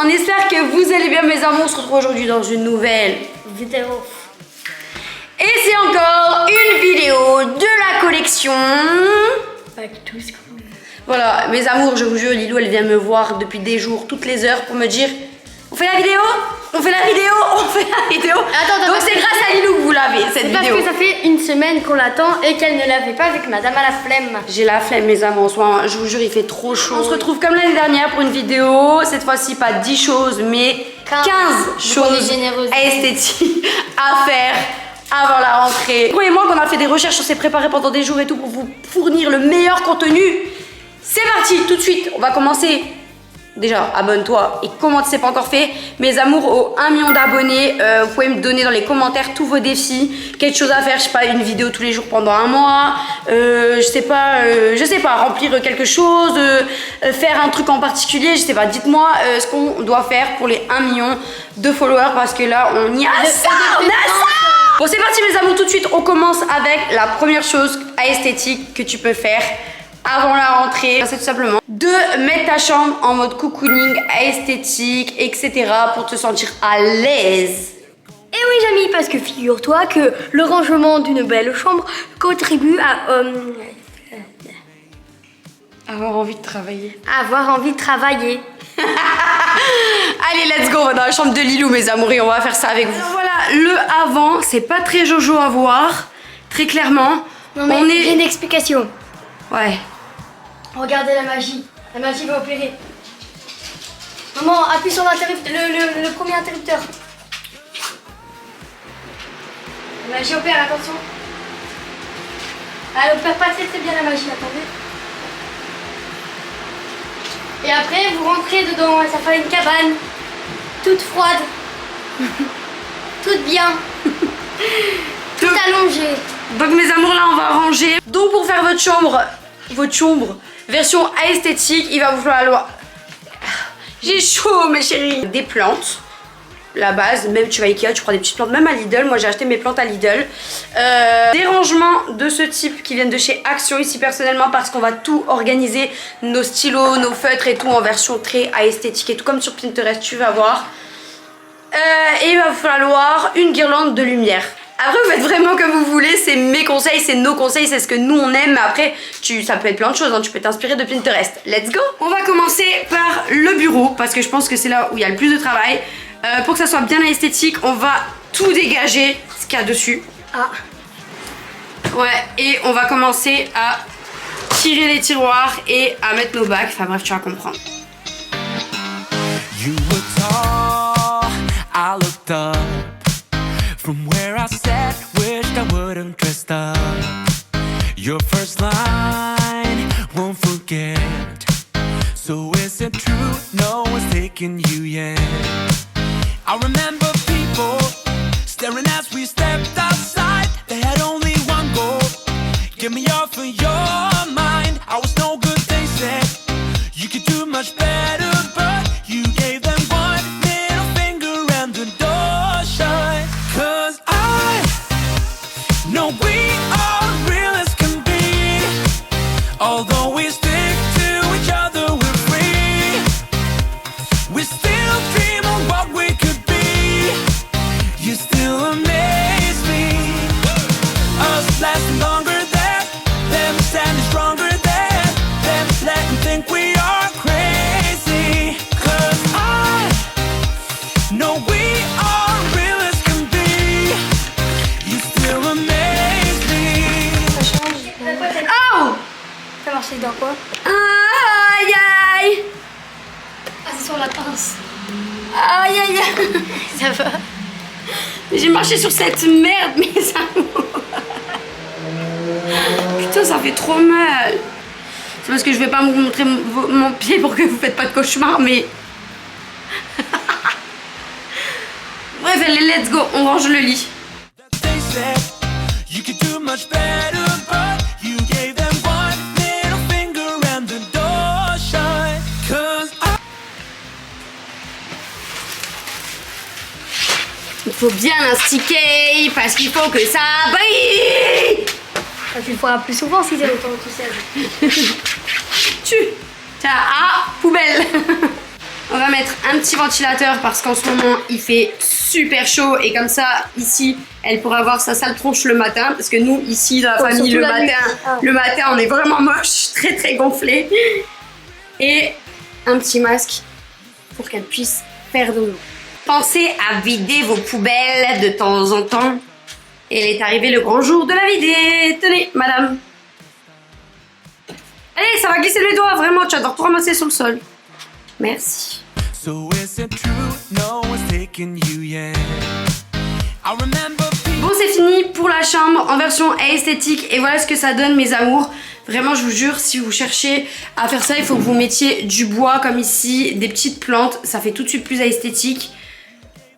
On espère que vous allez bien mes amours. On se retrouve aujourd'hui dans une nouvelle vidéo. Et c'est encore une vidéo de la collection. Avec tout ce qu'on... Voilà, mes amours, je vous jure, Lilou, elle vient me voir depuis des jours, toutes les heures, pour me dire on fait la vidéo, on fait la vidéo, on fait la vidéo. Attends, donc c'est grâce à Lilou que vous l'avez, cette vidéo. Parce que ça fait une semaine qu'on l'attend et qu'elle ne l'avait pas vu que madame a la flemme. J'ai la flemme, mes amours, en ce moment, je vous jure, il fait trop chaud. On se retrouve comme l'année dernière pour une vidéo, cette fois-ci pas 10 choses, mais 15 choses esthétiques à faire avant la rentrée. Croyez-moi qu'on a fait des recherches, on s'est préparé pendant des jours et tout pour vous fournir le meilleur contenu. C'est parti, tout de suite, on va commencer. Déjà, abonne-toi et commente si c'est pas encore fait. Mes amours, au 1 million d'abonnés, vous pouvez me donner dans les commentaires tous vos défis. Quelque chose à faire, je sais pas, une vidéo tous les jours pendant un mois. Je sais pas, remplir quelque chose, faire un truc en particulier, je sais pas. Dites-moi ce qu'on doit faire pour les 1 million de followers parce que là, on y a ça, on a ça. Bon, c'est parti mes amours, tout de suite, on commence avec la première chose esthétique que tu peux faire avant la rentrée, c'est tout simplement de mettre ta chambre en mode cocooning, esthétique, etc. pour te sentir à l'aise. Et oui, Jamie, parce que figure-toi que le rangement d'une belle chambre contribue à avoir envie de travailler. Avoir envie de travailler. Allez, let's go, on va dans la chambre de Lilou, mes amours, et on va faire ça avec vous. Alors voilà, le avant, c'est pas très jojo à voir, très clairement. Non mais j'ai une explication. Ouais. Regardez la magie va opérer. Maman, appuie sur le premier interrupteur. La magie opère, attention. Elle opère pas très bien la magie, attendez. Et après, vous rentrez dedans, ça fait une cabane. Toute froide. Toute bien. Tout allongé. Donc mes amours, là, on va ranger. Donc pour faire votre chambre version esthétique, il va vous falloir... J'ai chaud mes chéris. Des plantes, la base, même tu vas à Ikea, tu prends des petites plantes, même à Lidl, moi j'ai acheté mes plantes à Lidl. Des rangements de ce type qui viennent de chez Action ici personnellement parce qu'on va tout organiser, nos stylos, nos feutres et tout en version très esthétique et tout comme sur Pinterest, tu vas voir. Et il va vous falloir une guirlande de lumière. Après vous faites vraiment comme vous voulez, c'est mes conseils, c'est nos conseils, c'est ce que nous on aime. Mais après ça peut être plein de choses, hein. Tu peux t'inspirer de Pinterest. Let's go. On va commencer par le bureau parce que je pense que c'est là où il y a le plus de travail. Pour que ça soit bien esthétique, on va tout dégager ce qu'il y a dessus. Ah. Ouais, et on va commencer à tirer les tiroirs et à mettre nos bacs. Enfin bref, tu vas comprendre. You were tall, I looked up. From where I sat, wished I wouldn't dressed up. Your first line, won't forget. So is it true, no one's taking you yet? I remember people staring as we stepped outside. They had only one goal, get me off of your mind. I was no good, they said. You could do much better, but you gave them one middle finger and the door shut. 'Cause I know we are real as can be. Although we stick to each other, we're free. We still dream of what we could be. You still amaze me. Us lasting longer than them, standing stronger than them. Let them think we are crazy. 'Cause I know we are real as can be. You still amaze me. Ça change. Oh! Ça marchait dans quoi? Aïe aïe! Ah, c'est sur la pince. Aïe aïe aïe! Ça va. J'ai marché sur cette merde, mes amours! Putain, ça fait trop mal! C'est parce que je vais pas vous montrer mon pied pour que vous faites pas de cauchemar, mais... Bref, allez, let's go, on range le lit. They said you could do much better, but you gave them one middle finger and the door shut. 'Cause I Il faut bien l'instiquer parce qu'il faut que ça brille! Tu le feras plus souvent si t'es autant tout seul. Tiens, poubelle! On va mettre un petit ventilateur parce qu'en ce moment il fait super chaud et comme ça ici elle pourra avoir sa sale tronche le matin parce que nous ici dans la famille le matin on est vraiment moche, très très gonflé. Et un petit masque pour qu'elle puisse faire de l'eau. Pensez à vider vos poubelles de temps en temps. Et il est arrivé le grand jour de la vider. Tenez, madame. Allez, ça va glisser de mes doigts, vraiment, tu vas devoir tout ramasser sur le sol. Merci. Bon, c'est fini pour la chambre en version esthétique. Et voilà ce que ça donne, mes amours. Vraiment, je vous jure, si vous cherchez à faire ça, il faut que vous mettiez du bois comme ici, des petites plantes. Ça fait tout de suite plus esthétique.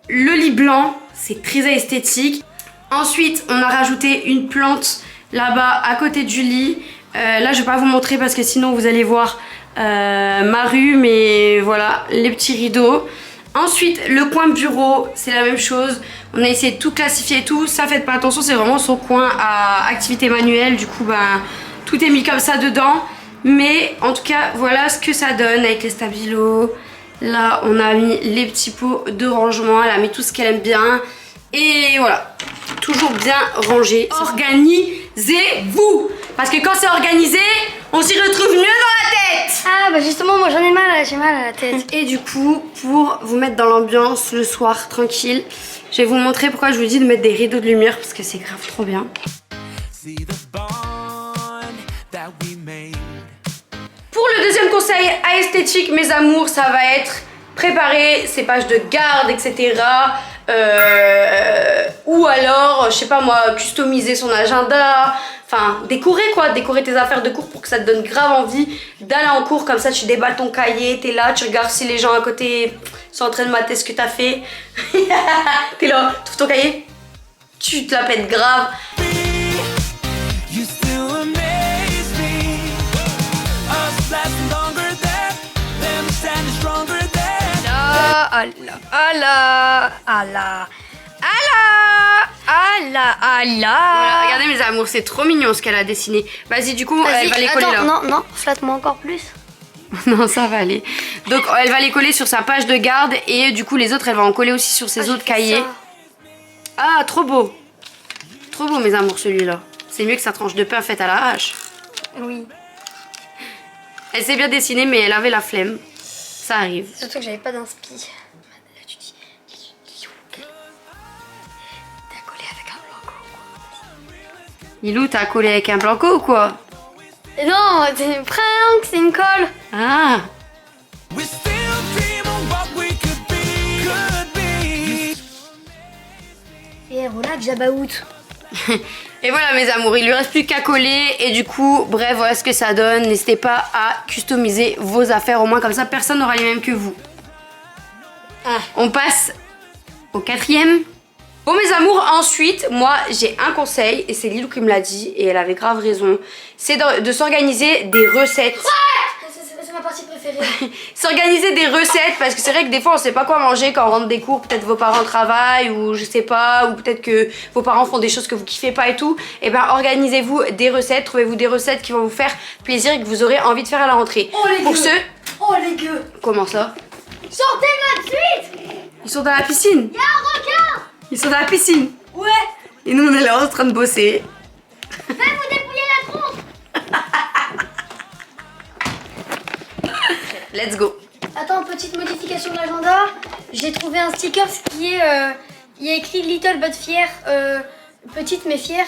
Le lit blanc, c'est très esthétique. Ensuite, on a rajouté une plante là-bas à côté du lit. Là, je vais pas vous montrer parce que sinon vous allez voir ma rue, mais voilà, les petits rideaux. Ensuite, le coin bureau, c'est la même chose. On a essayé de tout classifier et tout. Ça, faites pas attention, c'est vraiment son coin à activité manuelle. Du coup, ben, tout est mis comme ça dedans. Mais en tout cas, voilà ce que ça donne avec les stabilos. Là, on a mis les petits pots de rangement. Elle a mis tout ce qu'elle aime bien. Et voilà, toujours bien rangé. Organisez-vous! Parce que quand c'est organisé, on s'y retrouve mieux dans la tête! Ah bah justement, moi j'en ai mal, j'ai mal à la tête. Et du coup, pour vous mettre dans l'ambiance le soir, tranquille, je vais vous montrer pourquoi je vous dis de mettre des rideaux de lumière, parce que c'est grave trop bien. Pour le deuxième conseil à esthétique, mes amours, ça va être préparer ses pages de garde, etc. Ou alors, je sais pas moi, customiser son agenda. Enfin, décorer quoi, décorer tes affaires de cours pour que ça te donne grave envie d'aller en cours. Comme ça, tu déballes ton cahier, t'es là, tu regardes si les gens à côté sont en train de mater ce que t'as fait. T'es là, tu ouvres ton cahier, tu te la pètes grave. Voilà, regardez mes amours, c'est trop mignon ce qu'elle a dessiné. Vas-y, du coup, elle va les coller là. Non, flatte-moi encore plus. Non, ça va aller. Donc, elle va les coller sur sa page de garde et du coup, les autres, elle va en coller aussi sur ses autres cahiers. Ah, trop beau. Trop beau, mes amours, celui-là. C'est mieux que sa tranche de pain faite à la hache. Oui. Elle s'est bien dessinée, mais elle avait la flemme. Ça arrive. Surtout que j'avais pas d'inspi. Lilou, t'as collé avec un blanco ou quoi? Non, c'est une prank, c'est une colle. Ah. Et voilà, Jabaout. Et voilà mes amours, il lui reste plus qu'à coller et du coup, bref, voilà ce que ça donne. N'hésitez pas à customiser vos affaires, au moins comme ça, personne n'aura les mêmes que vous. Ah. On passe au quatrième. Bon mes amours, ensuite, moi j'ai un conseil et c'est Lilou qui me l'a dit et elle avait grave raison. C'est de s'organiser des recettes. C'est ma partie préférée. S'organiser des recettes parce que c'est vrai que des fois on sait pas quoi manger quand on rentre des cours. Peut-être vos parents travaillent ou je sais pas, ou peut-être que vos parents font des choses que vous kiffez pas et tout. Et ben organisez-vous des recettes, trouvez-vous des recettes qui vont vous faire plaisir et que vous aurez envie de faire à la rentrée. Oh les Pour gueux. ceux... Oh les gueux. Comment ça? Sortez là de suite. Ils sont dans la piscine. Y'a un requin. Ils sont dans la piscine. Ouais. Et nous on est là en train de bosser. Va vous dépouiller la tronche. Let's go. Attends, petite modification de l'agenda. J'ai trouvé un sticker qui est... il y a écrit Little but fière. Petite mais fière.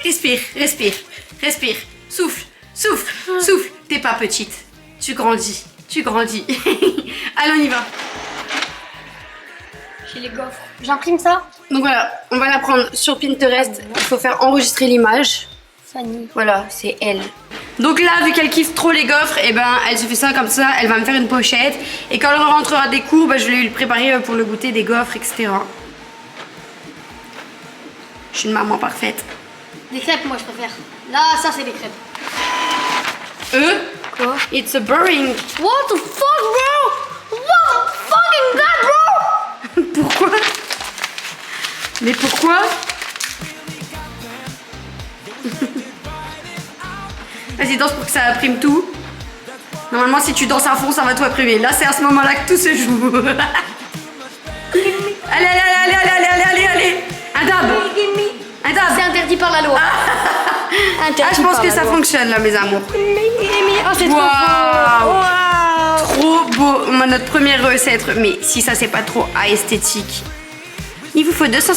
Respire, respire, respire. Souffle, souffle, souffle. T'es pas petite. Tu grandis, tu grandis. Allez, on y va. J'ai les gaufres. J'imprime ça. Donc voilà, on va la prendre sur Pinterest. Il faut faire enregistrer l'image. Fanny. Voilà, c'est elle. Donc là, vu qu'elle kiffe trop les gaufres, et ben elle se fait ça comme ça. Elle va me faire une pochette. Et quand elle rentrera des cours, ben, je vais lui préparer pour le goûter des gaufres, etc. Je suis une maman parfaite. Des crêpes, moi je préfère. Là, ça c'est des crêpes. Quoi? It's a boring. What the fuck, bro? What fucking god, bro? Pourquoi? Mais pourquoi? Vas-y, danse pour que ça imprime tout. Normalement, si tu danses à fond, ça va tout imprimer. Là, c'est à ce moment-là que tout se joue. Allez. Un dab. C'est interdit par la loi. Je pense que ça fonctionne là, mes amours. Oh, c'est trop beau. Notre première recette. Mais si ça, c'est pas trop esthétique. Il vous faut 200...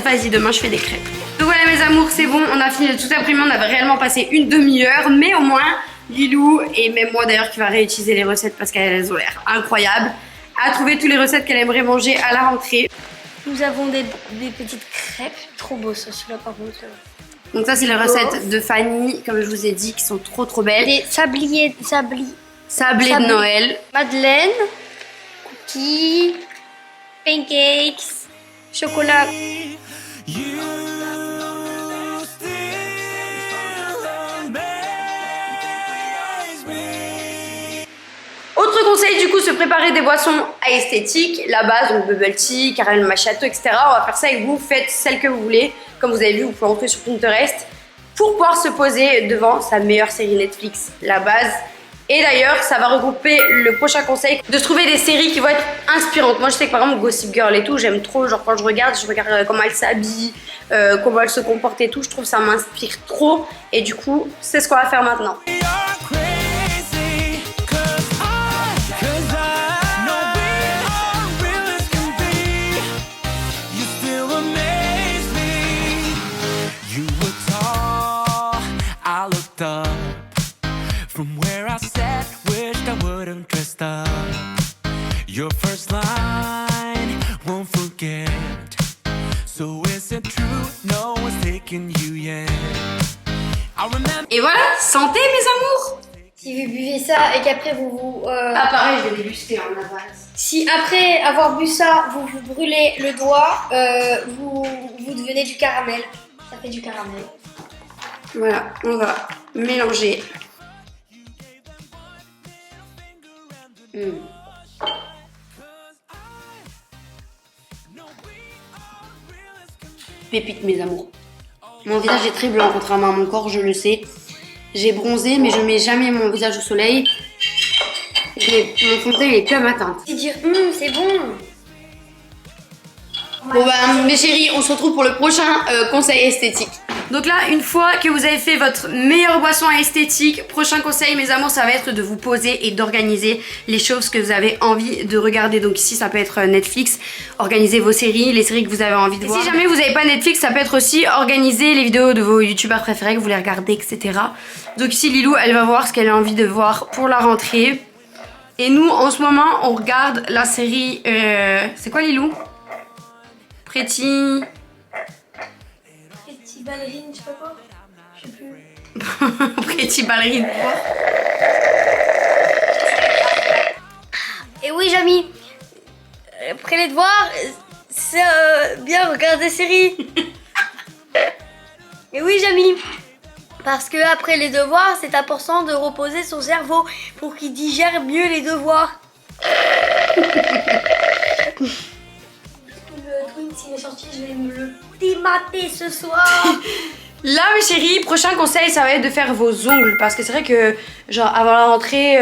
vas-y, demain, je fais des crêpes. Donc voilà, mes amours, c'est bon. On a fini de tout imprimer. On avait réellement passé une demi-heure. Mais au moins, Lilou, et même moi d'ailleurs, qui va réutiliser les recettes parce qu'elles ont l'air incroyables, a trouvé toutes les recettes qu'elle aimerait manger à la rentrée. Nous avons des petites crêpes. Trop beau, ça, celui-là, par contre. Donc ça, c'est les recettes de Fanny, comme je vous ai dit, qui sont trop belles. Des sablés de Noël. Madeleine, cookies, pancakes, chocolat. Autre conseil, du coup, se préparer des boissons esthétiques. La base, donc bubble tea, caramel macchiato, etc. On va faire ça avec vous. Faites celle que vous voulez. Comme vous avez vu, vous pouvez rentrer sur Pinterest pour pouvoir se poser devant sa meilleure série Netflix, la base. Et d'ailleurs, ça va regrouper le prochain conseil de se trouver des séries qui vont être inspirantes. Moi, je sais que par exemple, Gossip Girl et tout, j'aime trop. Genre, quand je regarde comment elle s'habille, comment elle se comporte et tout. Je trouve que ça m'inspire trop. Et du coup, c'est ce qu'on va faire maintenant. From where I sat, wished I wouldn't dressed up. Your first line, won't forget. So is it true? No one's taking you yet. I remember. Et voilà, santé mes amours. Si vous buvez ça et qu'après vous pareil, je vais déguster en base. Si après avoir bu ça, vous vous brûlez le doigt, vous devenez du caramel. Ça fait du caramel. Voilà, on va mélanger. Pépite mes amours. Mon visage est très blanc contrairement à mon corps, je le sais. J'ai bronzé mais je mets jamais mon visage au soleil. Mon fond de teint il est plus à ma teinte. C'est dire c'est bon. Bon bah mes chéris, on se retrouve pour le prochain conseil esthétique. Donc là, une fois que vous avez fait votre meilleure boisson esthétique, prochain conseil mes amours, ça va être de vous poser et d'organiser les choses que vous avez envie de regarder. Donc ici, ça peut être Netflix, organiser vos séries, les séries que vous avez envie de voir. Si jamais vous n'avez pas Netflix, ça peut être aussi organiser les vidéos de vos youtubeurs préférés que vous les regardez, etc. Donc ici, Lilou, elle va voir ce qu'elle a envie de voir pour la rentrée. Et nous, en ce moment, on regarde la série... c'est quoi Lilou? Pretty ballerine, je sais pas quoi. Je sais plus. Pretty ballerine. Et oui, Jamy, après les devoirs, c'est bien regarder des séries. Et oui, Jamy, parce que après les devoirs, c'est important de reposer son cerveau pour qu'il digère mieux les devoirs. Le Twin, s'il est sorti, je vais me le démater ce soir. Là mes chéris, prochain conseil ça va être de faire vos ongles. Parce que c'est vrai que genre avant la rentrée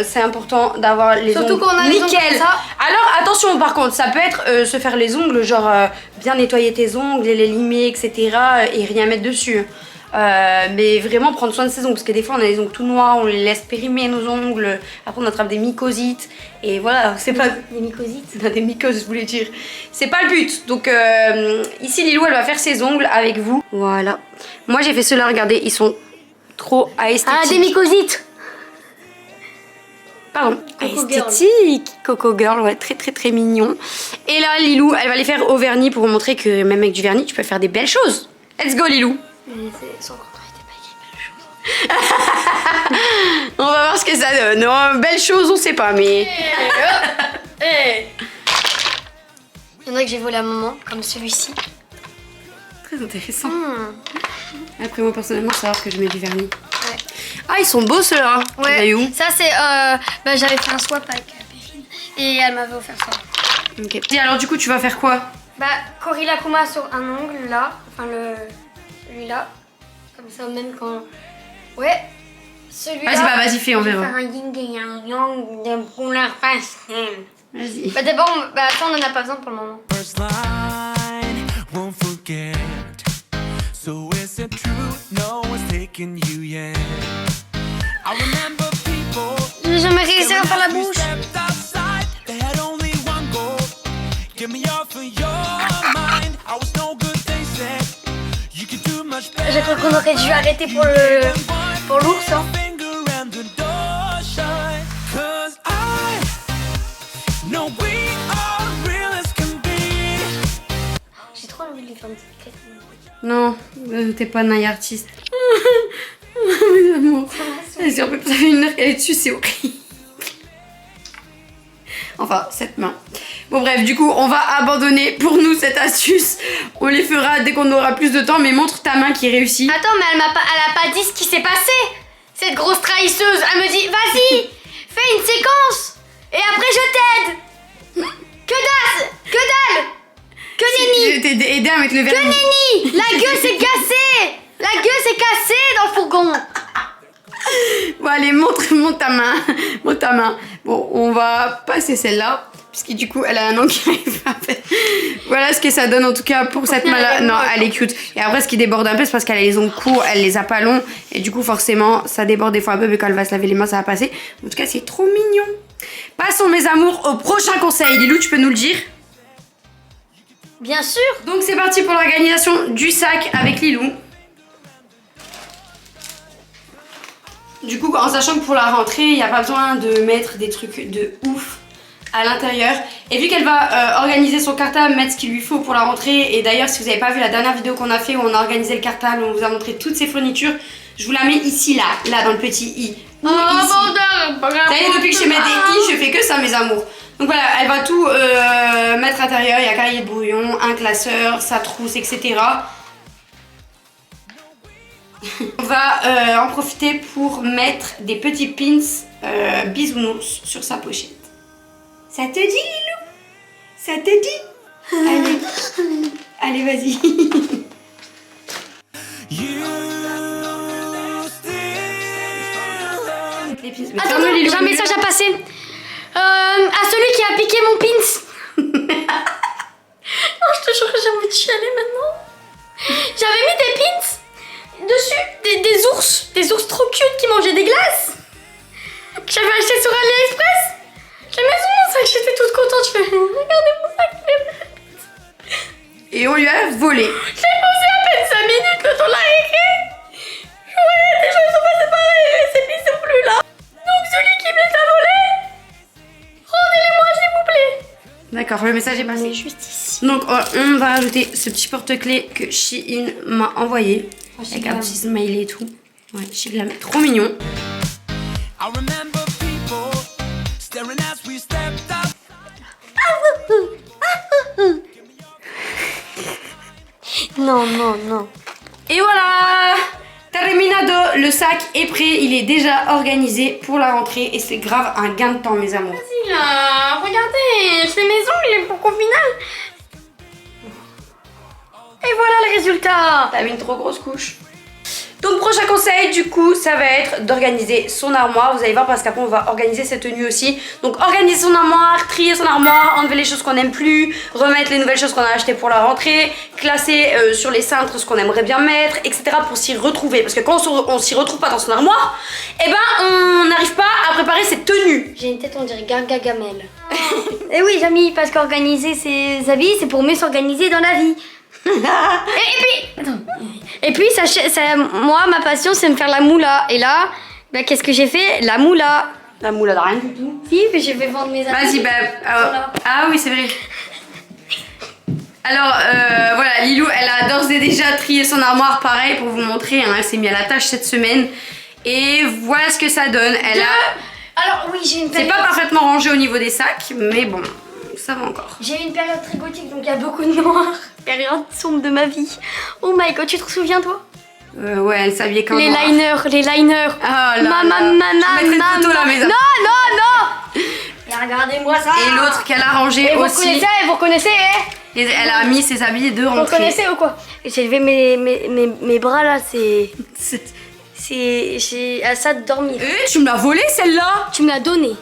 c'est important d'avoir les ongles surtout quand on a nickel. Les ongles comme ça. Alors attention par contre, ça peut être se faire les ongles genre bien nettoyer tes ongles et les limer etc. Et rien mettre dessus. Mais vraiment prendre soin de ses ongles parce que des fois on a les ongles tout noirs, on les laisse périmer nos ongles, après on attrape des mycosites et voilà, c'est pas des mycosites, des mycoses je voulais dire, c'est pas le but. Donc ici Lilou elle va faire ses ongles avec vous, voilà. Moi j'ai fait cela, regardez, ils sont trop esthétiques. Ah, des mycosites. Pardon, Coco esthétique, Coco Girl, ouais, très mignon. Et là Lilou elle va les faire au vernis pour vous montrer que même avec du vernis tu peux faire des belles choses. Let's go Lilou. Mais sans contre, il était pas écrit belle chose. On va voir ce que ça donne. Non, belle chose, on sait pas, mais. Il y en a que j'ai volé à maman, comme celui-ci. Très intéressant. Après, moi personnellement, savoir que je mets du vernis. Ouais. Ah, ils sont beaux ceux-là. Ouais. Ça, c'est. J'avais fait un swap avec Périne et elle m'avait offert ça. Ok. Et alors, du coup, tu vas faire quoi? Corilla Kuma sur un ongle là, enfin celui-là, comme ça même quand Ouais. Celui-là. Vas-y, bah vas-y, fais, on verra. Faire un yin et un yang de couleur pastel. Vas-y. Bah d'abord, ça on en a pas besoin pour le moment. First line, won't forget. So is it true? No one's taking you yet. I remember people. J'ai jamais réussi à faire la bouche. They had only one goal. Get me off of your mind. I was no good, they said. You could do much better. J'ai cru qu'on aurait dû arrêter pour l'ours. Hein. J'ai trop envie de lui faire une petite crête. Non, t'es pas un artiste. Mes amours. Ça fait 1 heure qu'elle est dessus, c'est horrible. Enfin, cette main. Bon bref, du coup, on va abandonner pour nous cette astuce. On les fera dès qu'on aura plus de temps, mais montre ta main qui réussit. Attends, mais elle a pas dit ce qui s'est passé. Cette grosse trahisseuse, elle me dit, vas-y, fais une séquence. Et après, je t'aide. Que dalle. Que nenni. Je t'ai aidé à mettre le verre. Que nenni. La gueule s'est cassée. La gueule s'est cassée dans le fourgon. Bon allez, montre ta main. Montre ta main. Bon, on va passer celle-là. Puisque du coup, elle a un nom qui arrive à faire. Voilà ce que ça donne en tout cas pour cette main-là. Non, elle est cute. Et après, ce qui déborde un peu, c'est parce qu'elle a les ongles courts, elle les a pas longs. Et du coup, forcément, ça déborde des fois un peu, mais quand elle va se laver les mains, ça va passer. En tout cas, c'est trop mignon. Passons, mes amours, au prochain conseil. Lilou, tu peux nous le dire? Bien sûr. Donc, c'est parti pour l'organisation du sac avec Lilou. Du coup, en sachant que pour la rentrée, il n'y a pas besoin de mettre des trucs de ouf à l'intérieur. Et vu qu'elle va organiser son cartable, mettre ce qu'il lui faut pour la rentrée, et d'ailleurs si vous n'avez pas vu la dernière vidéo qu'on a fait où on a organisé le cartable, on vous a montré toutes ses fournitures, je vous la mets ici, là dans le petit i. Ou ici. D'ailleurs depuis que je mets des i, je fais que ça mes amours. Donc voilà, elle va tout mettre à l'intérieur, il y a cahier de brouillon, un classeur, sa trousse, etc. On va en profiter pour mettre des petits pins bisounours sur sa pochette. Ça te dit, Lilou? Ça te dit? Allez, allez, vas-y. Attends, j'ai un message à passer. À celui qui a piqué mon pins. Non, je te jure que j'ai envie de chialer maintenant. J'avais mis des pins dessus, des ours trop cute qui mangeaient des glaces. Que j'avais acheté sur AliExpress. J'ai mis sur mon sac, j'étais toute contente. Je fais, regardez mon sac. Et on lui a volé. J'ai posé à peine 5 minutes quand on l'a écrit. Ouais, des choses sont passées pareil, ces pins sont plus là. Donc celui qui me les a volés, rendez-les-moi s'il vous plaît. D'accord, le message est passé. Juste ici. Donc on va rajouter ce petit porte-clés que Shein m'a envoyé. Avec un petit smiley et tout. Ouais, Shein, trop mignon. Non, non, non. Et voilà, terminado, le sac est prêt, il est déjà organisé pour la rentrée et c'est grave un gain de temps mes amours. Vas-y là, regardez, je fais mes ongles pour qu'au final... Et voilà le résultat. T'as mis une trop grosse couche. Donc prochain conseil du coup ça va être d'organiser son armoire. Vous allez voir parce qu'après on va organiser cette tenue aussi. Donc organiser son armoire, trier son armoire, enlever les choses qu'on n'aime plus, remettre les nouvelles choses qu'on a achetées pour la rentrée, classer sur les cintres ce qu'on aimerait bien mettre, etc. pour s'y retrouver. Parce que quand on s'y retrouve pas dans son armoire, eh ben on n'arrive pas à préparer cette tenue. J'ai une tête on dirait Gargamel. Et oui Jamy, parce qu'organiser ses habits c'est pour mieux s'organiser dans la vie. Et puis moi ma passion c'est me faire la moula. Et là bah, qu'est-ce que j'ai fait? La moula. La moula de rien du tout. Si mais je vais vendre mes habits. Vas-y bah ah oui c'est vrai. Alors voilà, Lilou elle a d'ores et déjà trié son armoire pareil pour vous montrer hein, elle s'est mise à la tâche cette semaine. Et voilà ce que ça donne. Elle a... Alors oui j'ai une période... C'est pas parfaitement rangé au niveau des sacs mais bon ça va encore. J'ai eu une période très gothique donc il y a beaucoup de noir. Période sombre de ma vie. Oh my god, tu te souviens toi? Ouais, elle s'habillait comme les liners. Ah là non. Et regardez-moi ça. Et l'autre qu'elle a rangé et aussi. Vous reconnaissez Elle a mis ses habits de rentrée. Vous reconnaissez ou quoi? J'ai levé mes bras là, c'est... J'ai à ça de dormir. Tu me l'as volée celle-là? Tu me l'as donnée.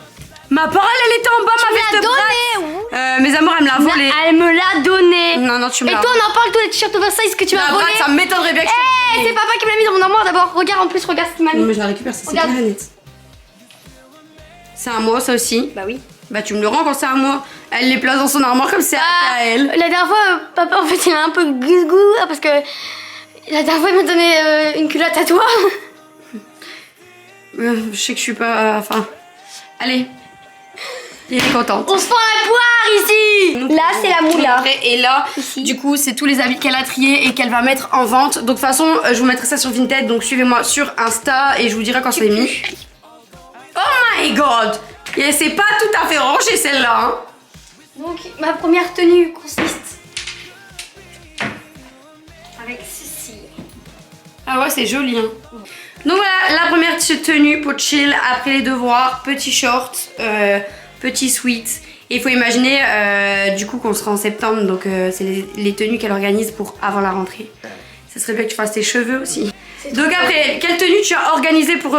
Ma parole, elle était en bas, ma veste de bras. Mes amours, elle me l'a volée. Elle me l'a donnée. Non, tu me l'as. Et toi, on en parle tous les t-shirts oversize que tu m'as volé. Ça m'étonnerait bien que c'est papa qui me l'a mis dans mon armoire d'abord. Regarde en plus, regarde ce qu'il m'a mis. Non, mais je la récupère, ça c'est clair et net. C'est à moi, ça aussi. Bah oui. Bah tu me le rends quand c'est à moi. Elle les place dans son armoire comme c'est à elle. La dernière fois, papa, en fait, il a un peu gougou parce que la dernière fois, il m'a donné une culotte à toi. Je sais que je suis pas... Enfin... Allez. Il est contente. On se prend la poire ici. Là, c'est la moula. Et là, du coup, c'est tous les habits qu'elle a triés et qu'elle va mettre en vente. Donc de toute façon, je vous mettrai ça sur Vinted. Donc suivez-moi sur Insta et je vous dirai quand c'est mis. Oh my god! Et c'est pas tout à fait rangé celle-là. Hein. Donc ma première tenue consiste avec ceci. Ah ouais, c'est joli. Hein. Donc voilà, la première tenue pour chill après les devoirs. Petit short, petit sweat. Et il faut imaginer du coup qu'on sera en septembre. Donc c'est les tenues qu'elle organise pour avant la rentrée. Ça serait bien que tu fasses tes cheveux aussi. Donc après, quelle tenue tu as organisée pour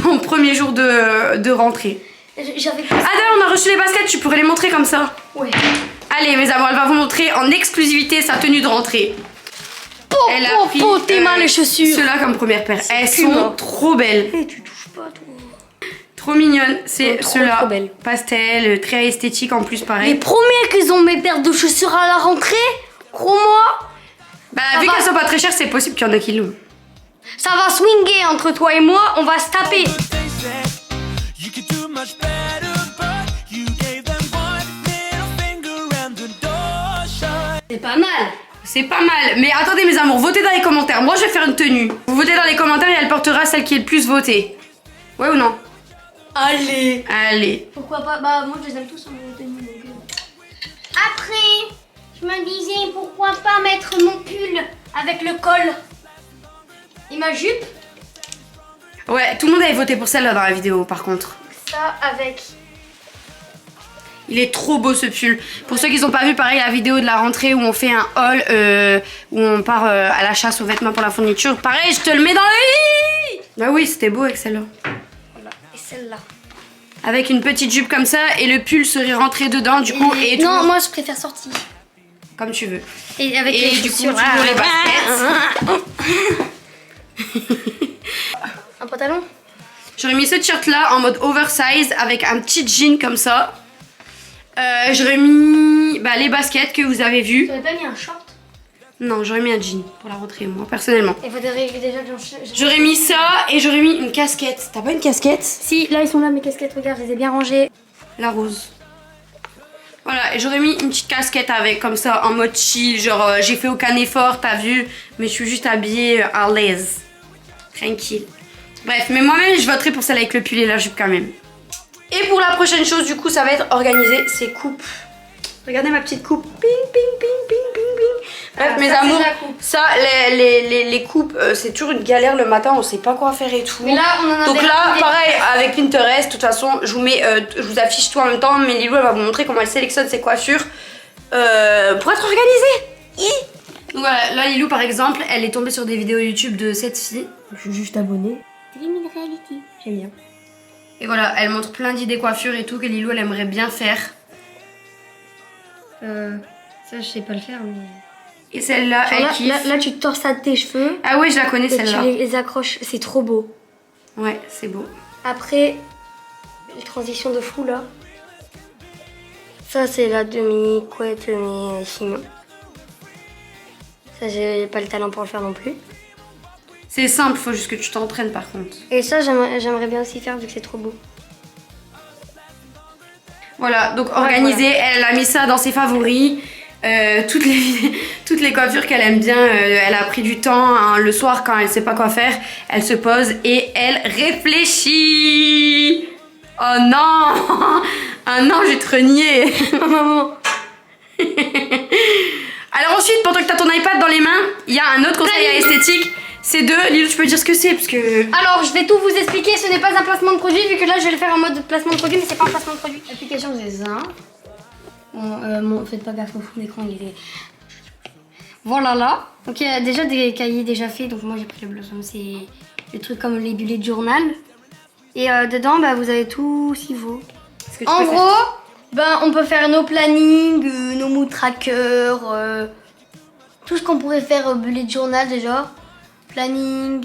ton premier jour de rentrée? D'ailleurs, on a reçu les baskets, tu pourrais les montrer comme ça? Ouais. Allez, mes amours, elle va vous montrer en exclusivité sa tenue de rentrée. Elle a pris tes mains les chaussures. Ceux-là comme première paire. Elles sont trop belles. Tu touches pas, toi. Trop mignonnes. C'est ceux-là. Trop Pastel, très esthétique en plus, pareil. Les premiers qu'ils ont mes paires de chaussures à la rentrée, crois-moi. Bah, vu qu'elles sont pas très chères, c'est possible qu'il y en a qui l'ont. Ça va swinger entre toi et moi, on va se taper. C'est pas mal. C'est pas mal. Mais attendez mes amours, votez dans les commentaires. Moi je vais faire une tenue. Vous votez dans les commentaires et elle portera celle qui est le plus votée. Ouais ou non? Allez. Allez. Pourquoi pas? Bah moi je les aime tous en tenue. Après, je me disais pourquoi pas mettre mon pull avec le col et ma jupe. Ouais, tout le monde avait voté pour celle-là dans la vidéo par contre. Ça avec... Il est trop beau ce pull. Pour ceux qui n'ont pas vu, pareil, la vidéo de la rentrée où on fait un haul, où on part à la chasse aux vêtements pour la fourniture. Pareil, je te le mets dans le lit. Bah oui, c'était beau avec celle-là. Voilà, et celle-là. Avec une petite jupe comme ça et le pull serait rentré dedans du coup. Et non, moi je préfère sortir. Comme tu veux. Et avec et les du coup, chaussures. toujours les baskets. Un pantalon? J'aurais mis ce t-shirt là en mode oversize avec un petit jean comme ça. J'aurais mis les baskets que vous avez vues. Tu n'aurais pas mis un short? Non, j'aurais mis un jean pour la rentrée, moi, personnellement. Il faudrait déjà que j'aurais mis ça et j'aurais mis une casquette. T'as pas une casquette? Si, là, ils sont là, mes casquettes. Regarde, je les ai bien rangées. La rose. Voilà, et j'aurais mis une petite casquette avec, comme ça, en mode chill. Genre, j'ai fait aucun effort, t'as vu, mais je suis juste habillée à l'aise. Tranquille. Bref, mais moi-même, je voterai pour celle avec le pull et la jupe quand même. Et pour la prochaine chose, du coup, ça va être organiser ces coupes. Regardez ma petite coupe. Ping, ping, ping, ping, ping, ping. Bref, mes amours, ça, les coupes, c'est toujours une galère le matin, on sait pas quoi faire et tout. Mais là, on en a donc là, pareil, avec Pinterest, de toute façon, je vous mets, je vous affiche tout en même temps, mais Lilou, elle va vous montrer comment elle sélectionne ses coiffures pour être organisée. Donc voilà, là, Lilou, par exemple, elle est tombée sur des vidéos YouTube de cette fille. Je suis juste abonnée. Dream in reality. J'aime bien. Et voilà, elle montre plein d'idées coiffures et tout que Lilou, elle aimerait bien faire. Ça, je sais pas le faire, mais... Et celle-là, elle kiffe. Là, tu torses ça de tes cheveux. Ah oui, je la connais celle-là. Tu les accroches, c'est trop beau. Ouais, c'est beau. Après, une transition de fou, là. Ça, c'est la demi-couette, mais sinon. Ça, j'ai pas le talent pour le faire non plus. C'est simple, faut juste que tu t'entraînes par contre. Et ça, j'aimerais bien aussi faire vu que c'est trop beau. Voilà, donc organisée, elle a mis ça dans ses favoris. Toutes les coiffures qu'elle aime bien, elle a pris du temps hein, le soir quand elle sait pas quoi faire, elle se pose et elle réfléchit. Oh non. Ah non, je vais te renier. Maman. Alors ensuite, pendant que tu as ton iPad dans les mains, il y a un autre conseil à esthétique. C'est Lilou, tu peux dire ce que c'est parce que... Alors, je vais tout vous expliquer, ce n'est pas un placement de produit, vu que là, je vais le faire en mode placement de produit, mais c'est pas un placement de produit. Application Zézin. Bon, faites pas gaffe au fond d'écran, il est... Voilà là. Donc, il y a déjà des cahiers déjà faits, donc moi, j'ai pris le blossom, c'est les trucs comme les bullet journal. Et dedans, bah, vous avez tout ce qu'il faut. En gros, ben, on peut faire nos plannings, nos mood trackers, tout ce qu'on pourrait faire au bullet journal déjà. Planning,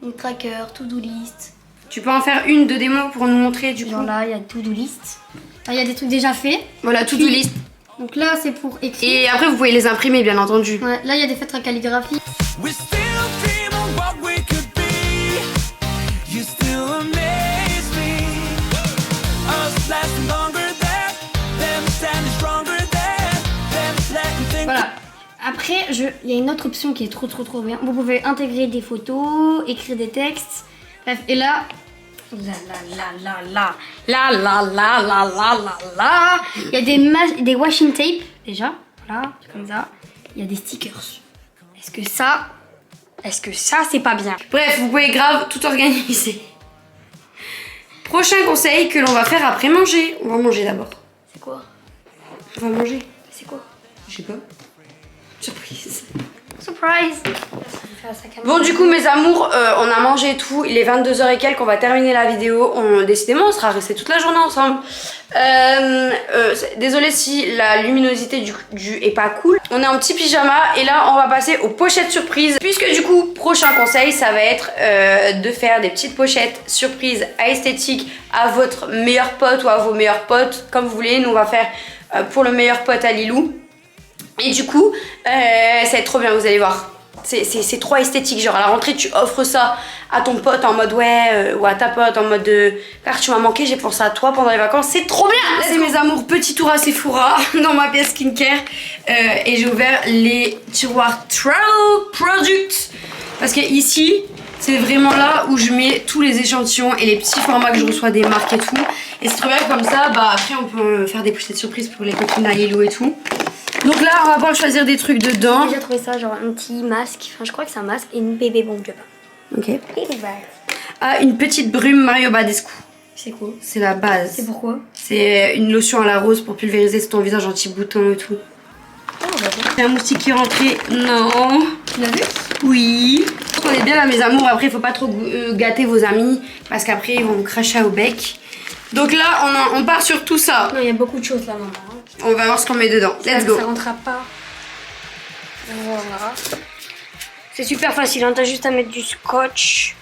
mood tracker, to-do list. Tu peux en faire une de démo pour nous montrer du coup. Genre là, il y a to-do list. Il y a des trucs déjà faits. Voilà, to-do list. Donc là, c'est pour écrire. Et après, vous pouvez les imprimer, bien entendu. Ouais, là, il y a des feutres à calligraphie. We still dream of what we could be. You still amaze me. Us lasting longer than them, standing stronger than them, letting think. Voilà. Après, il y a une autre option qui est trop bien. Vous pouvez intégrer des photos, écrire des textes. Bref, et là, il y a des washing tape déjà. Voilà, comme ça. Il y a des stickers. Est-ce que ça, c'est pas bien? Bref, vous pouvez grave tout organiser. Prochain conseil que l'on va faire après manger. On va manger d'abord. C'est quoi? On va manger. C'est quoi? Je sais pas. Surprise. Surprise. Bon du coup mes amours, on a mangé et tout, il est 22h et quelques, on va terminer la vidéo. Décidément on sera restés toute la journée ensemble. Désolée si la luminosité du est pas cool. On est en petit pyjama et là on va passer aux pochettes surprises. Puisque du coup prochain conseil ça va être de faire des petites pochettes surprises à esthétique à votre meilleur pote ou à vos meilleurs potes comme vous voulez. Nous on va faire pour le meilleur pote à Lilou. Et du coup ça va être trop bien, vous allez voir. C'est trop esthétique, genre à la rentrée tu offres ça à ton pote en mode ouais ou à ta pote en mode car tu m'as manqué, j'ai pensé à toi pendant les vacances, c'est trop bien. C'est mes amours, petit tour à Sephora dans ma pièce skincare et j'ai ouvert les tiroirs Travel Products parce que ici c'est vraiment là où je mets tous les échantillons et les petits formats que je reçois des marques et tout, et c'est trop bien comme ça, bah après on peut faire des pochettes surprises pour les copines à Lilou et tout. Donc là, on va pouvoir choisir des trucs dedans. J'ai trouvé ça, genre un petit masque, enfin je crois que c'est un masque et une bébé bombe de bain. Ok. Ah, une petite brume Mario Badescu. C'est quoi? C'est la base. C'est pourquoi? C'est une lotion à la rose pour pulvériser sur ton visage anti-bouton et tout. Oh, bah, c'est un moustique qui est rentré. Non. Tu l'as vu? Oui. On est bien là, mes amours. Après, il faut pas trop gâter vos amis parce qu'après, ils vont vous cracher au bec. Donc là, on part sur tout ça. Non, il y a beaucoup de choses là, maman. On va voir ce qu'on met dedans. Let's go. Ça rentrera pas. Voilà. C'est super facile, hein. T'as juste à mettre du scotch.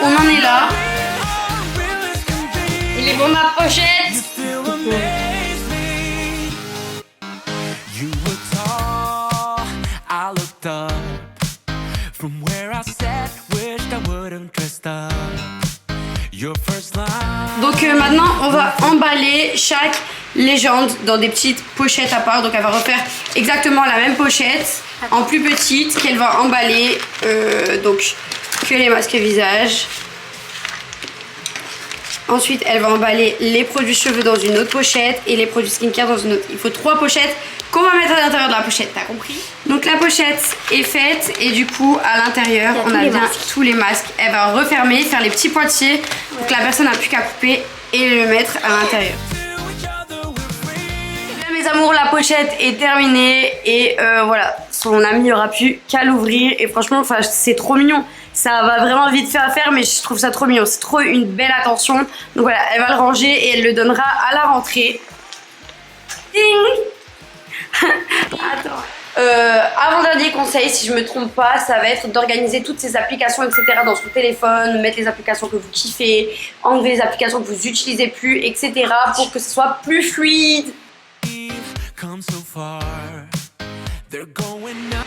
On en est là. Il est bon ma pochette. Donc maintenant on va emballer chaque légende dans des petites pochettes à part. Donc elle va refaire exactement la même pochette en plus petite qu'elle va emballer donc que les masques visage. Ensuite elle va emballer les produits cheveux dans une autre pochette et les produits skincare dans une autre. Il faut 3 pochettes qu'on va mettre à l'intérieur de la pochette, t'as compris? Donc la pochette est faite et du coup à l'intérieur on a bien tous les masques. Elle va refermer, faire les petits poitiers pour que la personne n'a plus qu'à couper et le mettre à l'intérieur. Mes amours, la pochette est terminée et voilà, son ami aura pu qu'à l'ouvrir et franchement c'est trop mignon. Ça va vraiment vite fait à faire mais je trouve ça trop mignon, c'est trop une belle attention. Donc voilà, elle va le ranger et elle le donnera à la rentrée. Ding. Attends. Avant-dernier conseil, si je me trompe pas, ça va être d'organiser toutes ces applications, etc. dans son téléphone, mettre les applications que vous kiffez, enlever les applications que vous utilisez plus, etc. pour que ce soit plus fluide.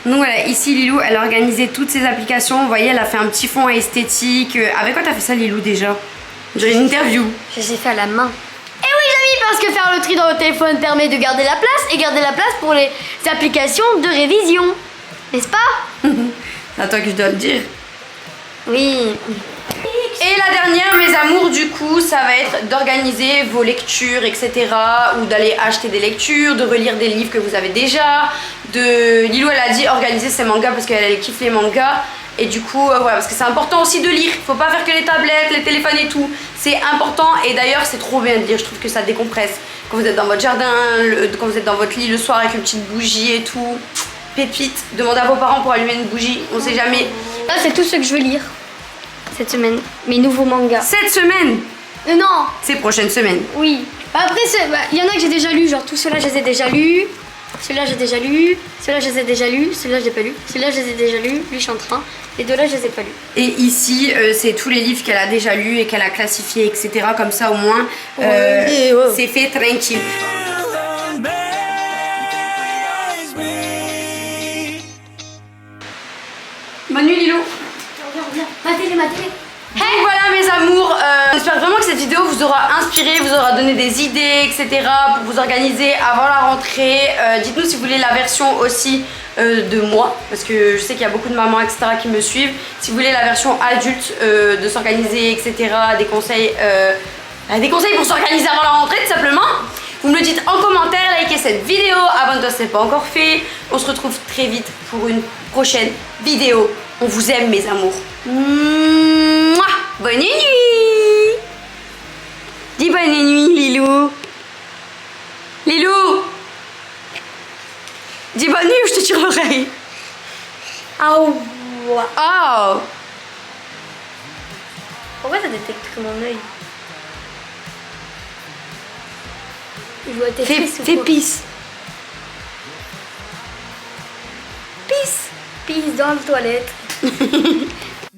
Donc voilà, ici Lilou, elle a organisé toutes ses applications. Vous voyez, elle a fait un petit fond esthétique. Avec quoi t'as fait ça, Lilou, déjà? J'ai une interview. Je les ai fait à la main. Et oui, Jamie, parce que faire le tri dans le téléphone permet de garder la place et garder la place pour les applications de révision. N'est-ce pas? C'est à toi que je dois le dire. Oui. Et la dernière, mes amours, du coup, ça va être d'organiser vos lectures, etc. Ou d'aller acheter des lectures, de relire des livres que vous avez déjà. Lilou, elle a dit organiser ses mangas parce qu'elle kiffe les mangas. Et du coup, voilà, parce que c'est important aussi de lire. Faut pas faire que les tablettes, les téléphones et tout. C'est important. Et d'ailleurs, c'est trop bien de lire. Je trouve que ça décompresse. Quand vous êtes dans votre jardin, quand vous êtes dans votre lit le soir avec une petite bougie et tout. pépites. Demandez à vos parents pour allumer une bougie, on sait jamais. Là, c'est tout ce que je veux lire cette semaine. Mes nouveaux mangas. Cette semaine? Non. Ces prochaines semaines. Oui. Après, il y en a que j'ai déjà lu, genre tous ceux-là, je les ai déjà lus. Ceux-là, j'ai déjà lu. Ceux-là, je les ai déjà lus. Ceux-là, je les ai pas lus. Ceux-là, je les ai déjà lus. Lui, je suis en train. Les deux-là, je les ai pas lus. Et ici, c'est tous les livres qu'elle a déjà lus et qu'elle a classifiés, etc. Comme ça, au moins, c'est fait tranquille. Bonne nuit, Lilou. Ma télé. Hey, voilà mes amours, j'espère vraiment que cette vidéo vous aura inspiré, vous aura donné des idées, etc. pour vous organiser avant la rentrée. Dites-nous si vous voulez la version aussi de moi, parce que je sais qu'il y a beaucoup de mamans, etc. qui me suivent. Si vous voulez la version adulte de s'organiser, etc. Des conseils pour s'organiser avant la rentrée, tout simplement. Vous me le dites en commentaire, likez cette vidéo, abonne-toi si ce n'est pas encore fait. On se retrouve très vite pour une prochaine vidéo. On vous aime mes amours. Mouah. Bonne nuit. Dis bonne nuit Lilou. Lilou. Dis bonne nuit ou je te tire l'oreille. Oh. Oh. Pourquoi ça détecte que mon œil? Il doit être triste ou Fais quoi? peace. Peace. Peace dans la toilette.